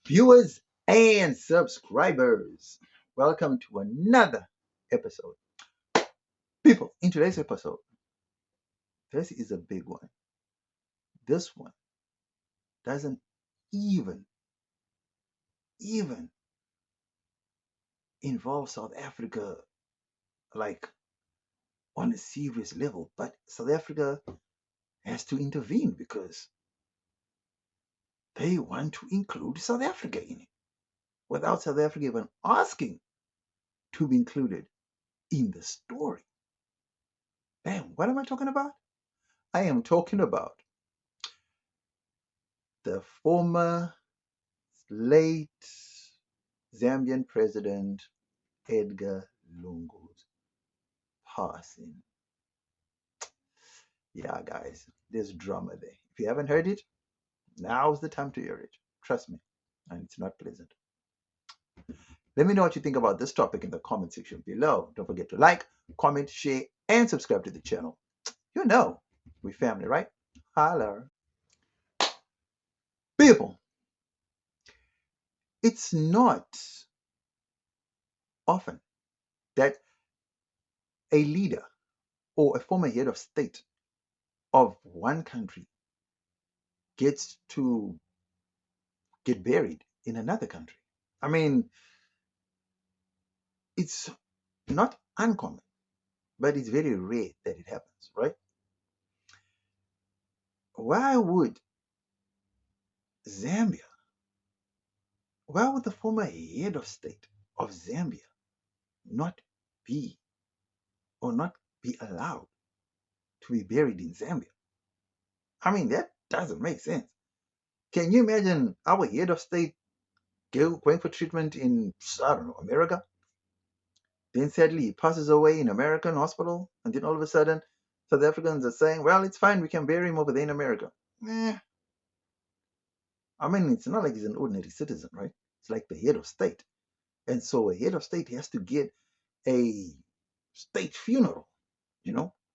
Viewers and subscribers, welcome to another episode. People, in today's episode, this is a big one. This one doesn't even involve South Africa like on a serious level, but South Africa has to intervene because they want to include South Africa in it without South Africa even asking to be included in the story. Man, what am I talking about? I am talking about the former late Zambian president Edgar Lungu's passing. Yeah, guys, there's drama there. If you haven't heard it, now's the time to hear it. Trust me, and it's not pleasant. Let me know what you think about this topic in the comment section below. Don't forget to like, comment, share, and subscribe to the channel. You know, we family, right? Holler. People, it's not often that a leader or a former head of state of one country gets to get buried in another country. I mean, it's not uncommon, but it's very rare that it happens, right? Why would Zambia, why would the former head of state of Zambia not be or not be allowed to be buried in Zambia? I mean, that doesn't make sense. Can you imagine our head of state going for treatment in, I don't know, America? Then sadly, he passes away in American hospital, and then all of a sudden, South Africans are saying, well, it's fine, we can bury him over there in America. I mean, it's not like he's an ordinary citizen, right? It's like the head of state. And so a head of state has to get a state funeral,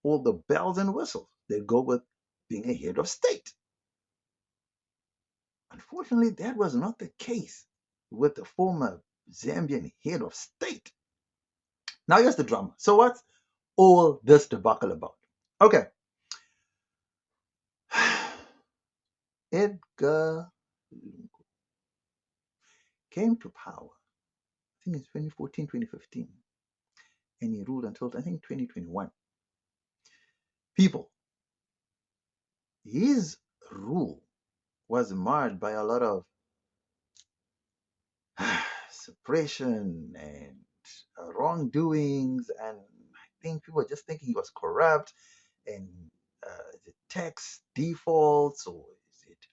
all the bells and whistles that go with being a head of state. Unfortunately, that was not the case with the former Zambian head of state. Now here's the drama. So what's all this debacle about? Okay. Edgar Lungu came to power, I think it's 2014, 2015, and he ruled until, I think, 2021. People, his rule was marred by a lot of suppression and wrongdoings, and I think people were just thinking he was corrupt, and is it tax defaults, or is it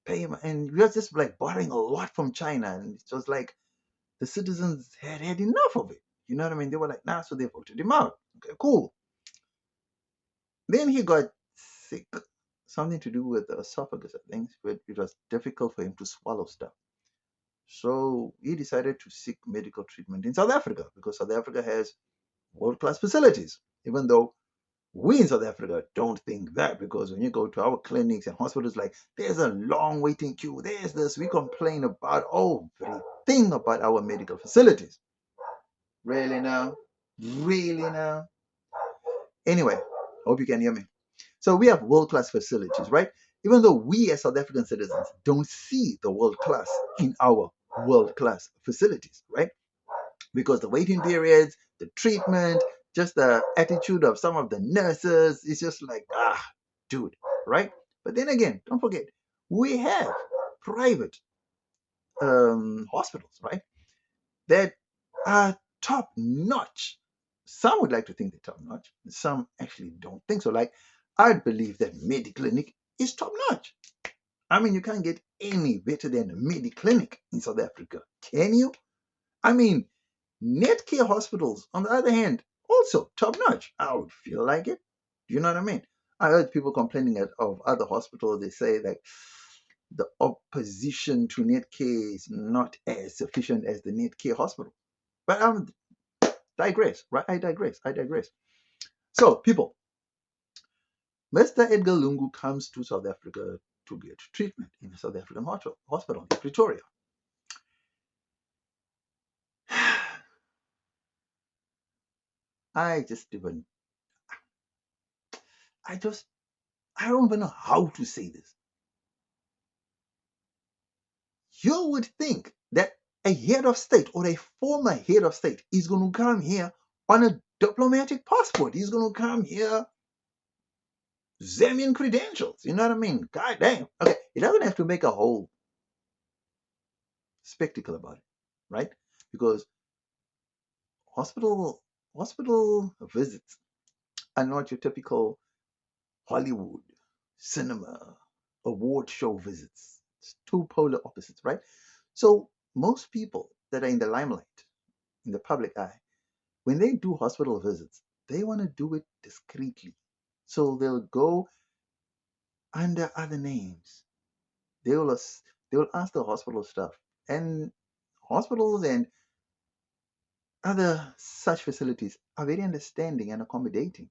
payment? And we were just like borrowing a lot from China, and it was like the citizens had enough of it. You know what I mean? They were like, nah, so they voted him out. Okay, cool. Then he got sick, something to do with the esophagus, I think, but it was difficult for him to swallow stuff. So he decided to seek medical treatment in South Africa because South Africa has world-class facilities, even though we in South Africa don't think that, because when you go to our clinics and hospitals, like, there's a long waiting queue, there's this, we complain about everything about our medical facilities. Really now? Really now? Anyway, hope you can hear me. So we have world-class facilities, right? Even though we as South African citizens don't see the world-class in our world-class facilities, right? Because the waiting periods, the treatment, just the attitude of some of the nurses, it's just like, dude, right? But then again, don't forget, we have private hospitals, right? That are top notch. Some would like to think they're top notch. Some actually don't think so. Like, I believe that Mediclinic is top notch. I mean, you can't get any better than a Mediclinic in South Africa, can you? I mean, Netcare hospitals, on the other hand, also top notch. I would feel like it. Do you know what I mean? I heard people complaining of other hospitals. They say that the opposition to Netcare is not as sufficient as the Netcare hospital. But digress, right? I digress. So, people, Mr. Edgar Lungu comes to South Africa to get treatment in a South African hospital in Pretoria. I just even, I just, I don't even know how to say this. You would think that a head of state or a former head of state is going to come here on a diplomatic passport. He's going to come here Zambian credentials. You know what I mean? God damn. Okay, it doesn't have to make a whole spectacle about it, right? Because hospital hospital visits are not your typical Hollywood, cinema, award show visits. It's two polar opposites, right? So most people that are in the limelight, in the public eye, when they do hospital visits, they want to do it discreetly. So they'll go under other names. They will they will ask the hospital staff, and hospitals and other such facilities are very understanding and accommodating.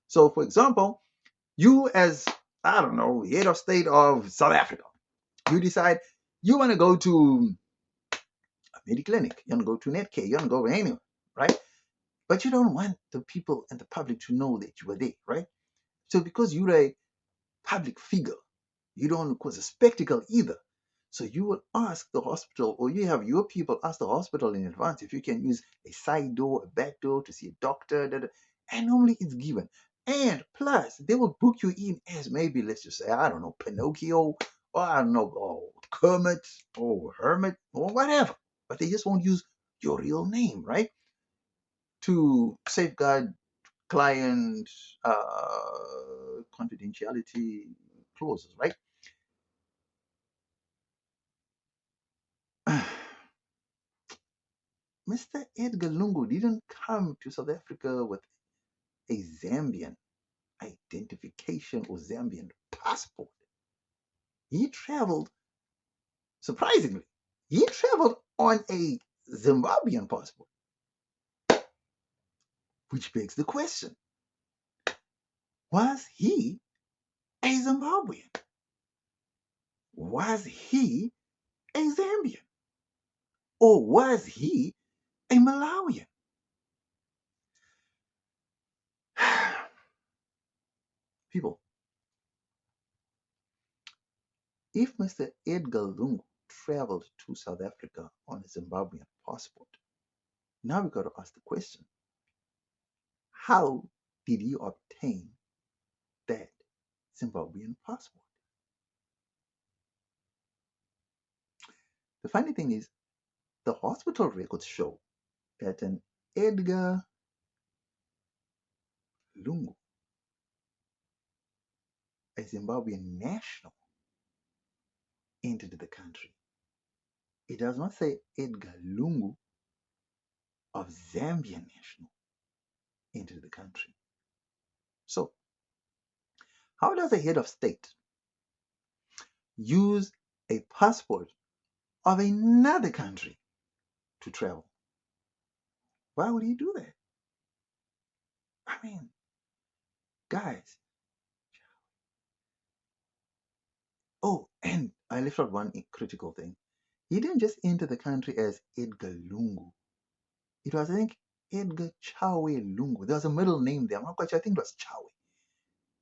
So, for example, you as, I don't know, head of state of South Africa, you decide you want to go to a Mediclinic, you want to go to Netcare, you want to go anywhere, right? But you don't want the people and the public to know that you were there, right? So because you're a public figure, you don't want to cause a spectacle either. So you will ask the hospital, or you have your people ask the hospital in advance if you can use a side door, a back door to see a doctor, and normally it's given. And plus, they will book you in as maybe, let's just say, I don't know, Pinocchio, or I don't know, or Kermit, or Hermit, or whatever. But they just won't use your real name, right? To safeguard client confidentiality clauses, right? Mr. Edgar Lungu didn't come to South Africa with a Zambian identification or Zambian passport. He traveled, surprisingly, he traveled on a Zimbabwean passport, which begs the question, was he a Zimbabwean? Was he a Zambian? Or was he a Malawian? People, if Mr. Edgar Lungu traveled to South Africa on a Zimbabwean passport, now we've got to ask the question, how did he obtain that Zimbabwean passport? The funny thing is, the hospital records show that an Edgar Lungu, a Zimbabwean national, entered the country. It does not say Edgar Lungu of Zambian national entered the country. So, how does a head of state use a passport of another country to travel? Why would he do that? I mean, guys. Oh, and I left out one critical thing. He didn't just enter the country as Edgar Lungu. It was, I think, Edgar Chawe Lungu. There was a middle name there. I'm not quite sure. I think it was Chawe.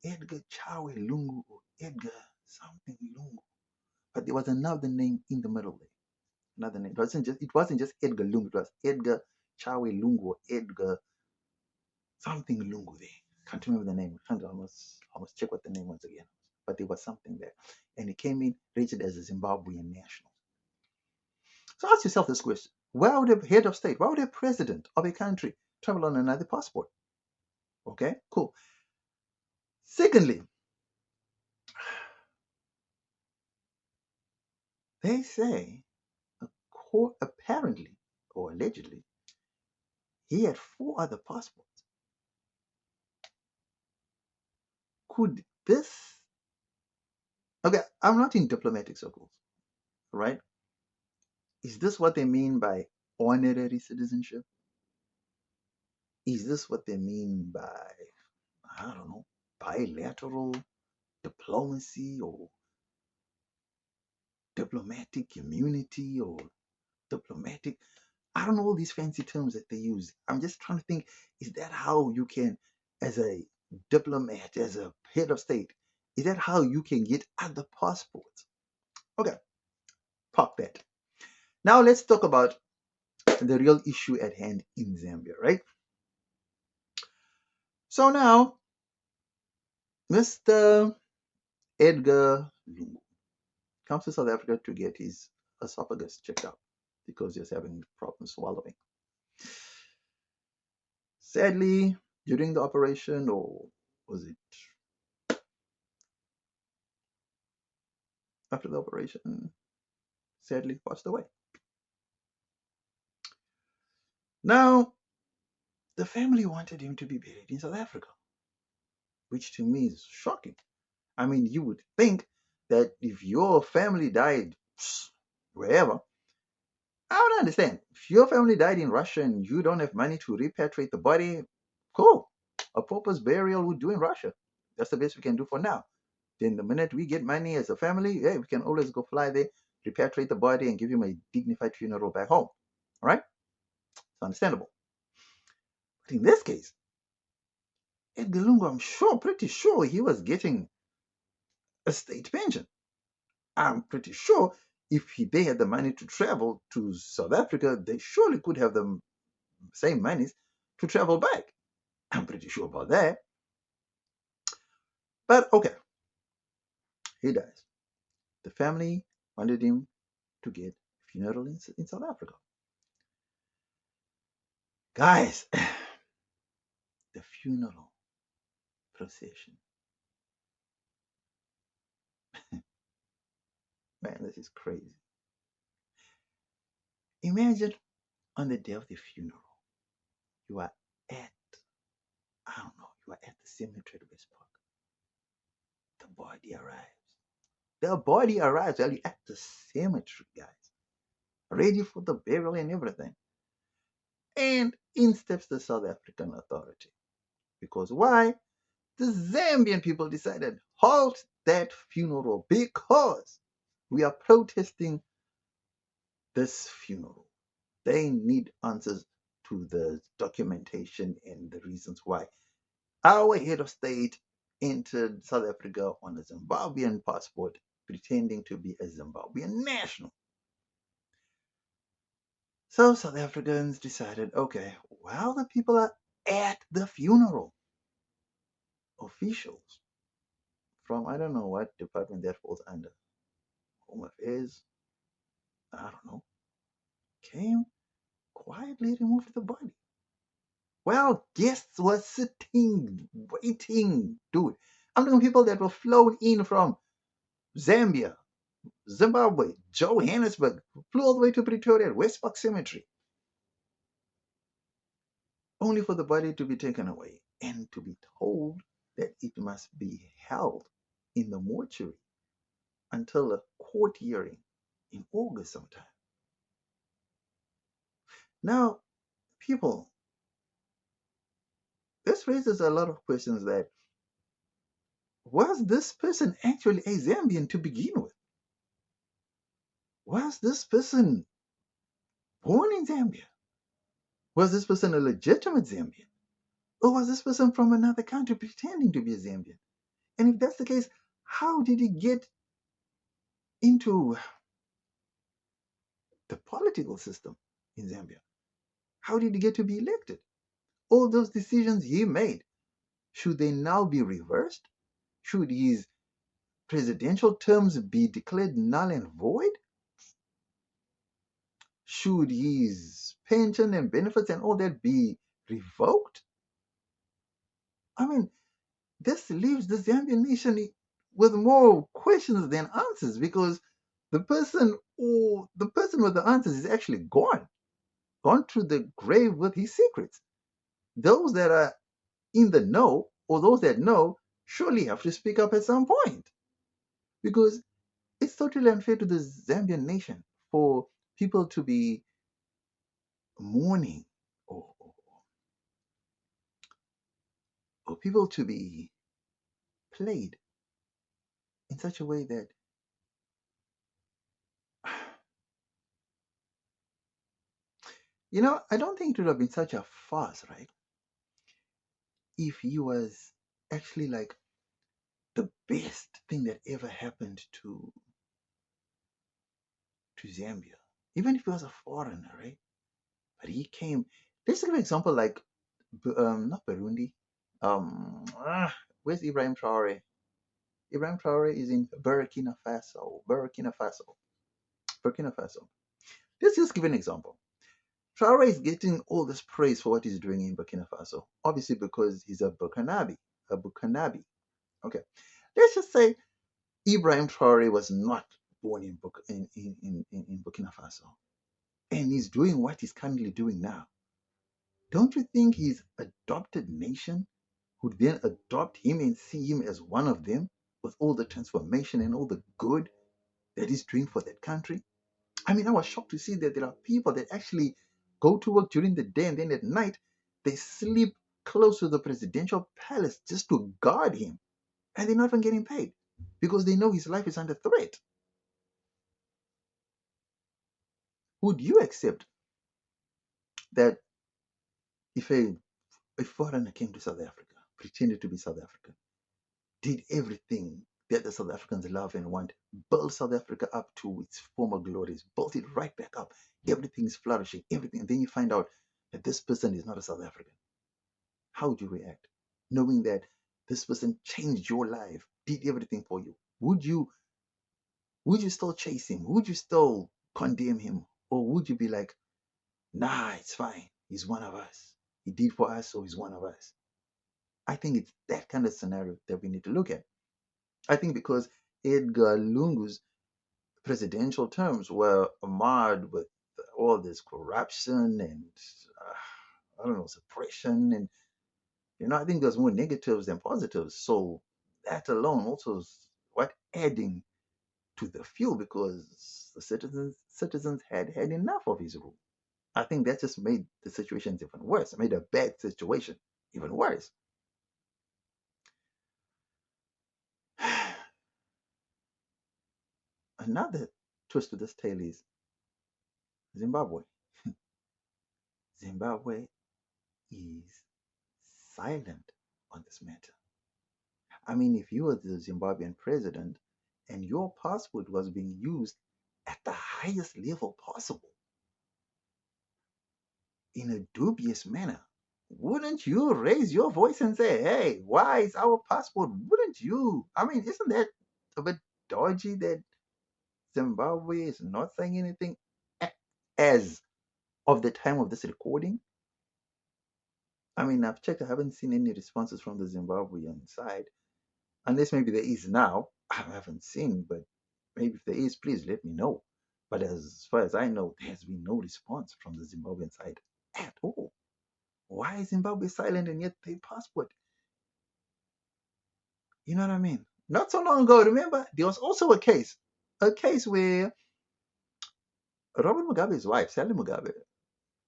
Edgar Chawe Lungu or Edgar something Lungu. But there was another name in the middle there. Another name. It wasn't just Edgar Lungu. It was Edgar Chawe Lungu or Edgar something Lungu there. Can't remember the name. I must check what the name was again. But there was something there. And he came in registered as a Zimbabwean national. So ask yourself this question. Why would a head of state, why would a president of a country travel on another passport? Okay, cool. Secondly, they say, apparently or allegedly, he had 4 other passports. Could this, okay, I'm not in diplomatic circles, right? Is this what they mean by honorary citizenship? Is this what they mean by, I don't know, bilateral diplomacy or diplomatic immunity or diplomatic? I don't know all these fancy terms that they use. I'm just trying to think, is that how you can, as a diplomat, as a head of state, is that how you can get other passports? Okay, park that. Now let's talk about the real issue at hand in Zambia, right? So now, Mr. Edgar Lungu comes to South Africa to get his esophagus checked out because he's having problems swallowing. Sadly, during the operation, or was it after the operation, sadly passed away. Now, the family wanted him to be buried in South Africa, which to me is shocking. I mean, you would think that if your family died wherever, I would understand. If your family died in Russia and you don't have money to repatriate the body, cool. A proper burial would do in Russia. That's the best we can do for now. Then the minute we get money as a family, hey, we can always go fly there, repatriate the body, and give him a dignified funeral back home. All right? It's understandable. But in this case, Edgar Lungu, I'm sure, pretty sure he was getting a state pension. I'm pretty sure if they had the money to travel to South Africa, they surely could have the same monies to travel back. I'm pretty sure about that. But okay, he dies. The family wanted him to get a funeral in South Africa. Guys, the funeral procession. Man, this is crazy. Imagine on the day of the funeral, you are at, I don't know, you are at the cemetery at West Park. The body arrives. The body arrives while you're at the cemetery, guys, ready for the burial and everything. And in steps the South African authority. Because why? The Zambian people decided, halt that funeral because we are protesting this funeral. They need answers to the documentation and the reasons why our head of state entered South Africa on a Zimbabwean passport, pretending to be a Zimbabwean national. So South Africans decided, okay, while the people are at the funeral, officials from I don't know what department that falls under, Home Affairs, I don't know, came, quietly removed the body. Well, guests were sitting, waiting, dude. I'm talking people that were flown in from Zambia, Zimbabwe, Johannesburg, flew all the way to Pretoria, West Park Cemetery, only for the body to be taken away and to be told that it must be held in the mortuary until a court hearing in August sometime. Now, people, this raises a lot of questions that was this person actually a Zambian to begin with? Was this person born in Zambia? Was this person a legitimate Zambian? Or was this person from another country pretending to be a Zambian? And if that's the case, how did he get into the political system in Zambia? How did he get to be elected? All those decisions he made, should they now be reversed? Should his presidential terms be declared null and void? Should his pension and benefits and all that be revoked? I mean, this leaves the Zambian nation with more questions than answers because the person with the answers is actually gone to the grave with his secrets. Those that are in the know or those that know surely have to speak up at some point because it's totally unfair to the Zambian nation for people to be mourning or people to be played in such a way that I don't think it would have been such a fuss, right? If he was actually like the best thing that ever happened to Zambia. Even if he was a foreigner, right? But he came. Let's give an example like not Burundi. Where's Ibrahim Traore? Ibrahim Traore is in Burkina Faso. Burkina Faso. Burkina Faso. Let's just give an example. Traore is getting all this praise for what he's doing in Burkina Faso, obviously because he's a Burkinabe. A Burkinabe. Okay. Let's just say Ibrahim Traore was not born in Burkina Faso and he's doing what he's currently doing now. Don't you think his adopted nation would then adopt him and see him as one of them with all the transformation and all the good that he's doing for that country? I mean, I was shocked to see that there are people that actually go to work during the day and then at night they sleep close to the presidential palace just to guard him. And they're not even getting paid because they know his life is under threat. Would you accept that if a foreigner came to South Africa, pretended to be South African, did everything that the South Africans love and want, built South Africa up to its former glories, built it right back up, everything is flourishing, everything, and then you find out that this person is not a South African? How would you react? Knowing that this person changed your life, did everything for you. Would you still chase him? Would you still condemn him? Or would you be like, nah, it's fine. He's one of us. He did for us, so he's one of us. I think it's that kind of scenario that we need to look at. I think because Edgar Lungu's presidential terms were marred with all this corruption and I don't know, suppression, and I think there's more negatives than positives. So that alone also is what adding to the fuel because the citizens had enough of his rule. I think that just made the situation even worse. It made a bad situation even worse. Another twist to this tale is Zimbabwe. Zimbabwe is silent on this matter. I mean, if you were the Zimbabwean president and your passport was being used at the highest level possible in a dubious manner, wouldn't you raise your voice and say, hey, why is our passport? Wouldn't you? I mean, isn't that a bit dodgy that Zimbabwe is not saying anything as of the time of this recording? I mean, I've checked, I haven't seen any responses from the Zimbabwean side, unless maybe there is now. I haven't seen, but maybe if there is, please let me know. But as far as I know, there has been no response from the Zimbabwean side at all. Why is Zimbabwe silent and yet they passport? You know what I mean? Not so long ago, remember, there was also a case where Robert Mugabe's wife, Sally Mugabe,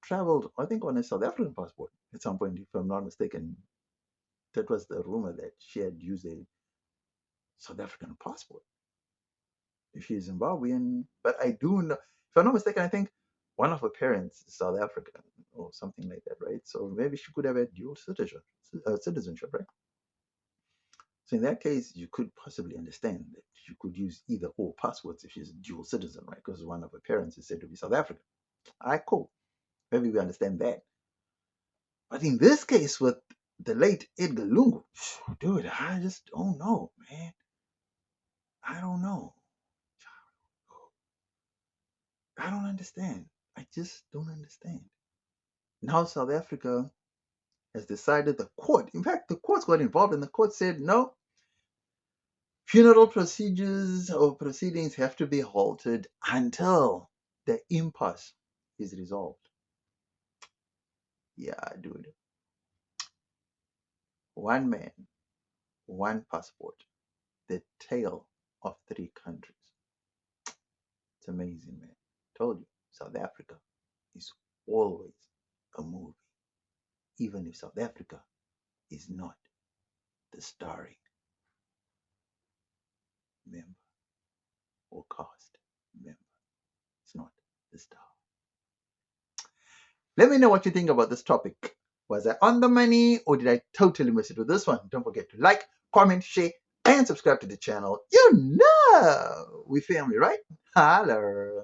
traveled, I think, on a South African passport at some point, if I'm not mistaken. That was the rumor that she had used a South African passport. If she's Zimbabwean, but I do know, if I'm not mistaken, I think one of her parents is South African or something like that, right? So maybe she could have a dual citizenship, right? So in that case, you could possibly understand that you could use either or passports if she's a dual citizen, right? Because one of her parents is said to be South African. All right, cool. Maybe we understand that. But in this case with the late Edgar Lungu, dude, I just don't know, man. I don't know. I don't understand. I just don't understand. Now South Africa has decided, the court, in fact, the courts got involved and the court said, no, funeral procedures or proceedings have to be halted until the impasse is resolved. Yeah, dude. One man, one passport, the tale of three countries. It's amazing, man. Told you, South Africa is always a movie, even if South Africa is not the starring member or cast member. It's not the star. Let me know what you think about this topic. Was I on the money or did I totally miss it with this one? Don't forget to like, comment, share, and subscribe to the channel. You know we family, right? Holler.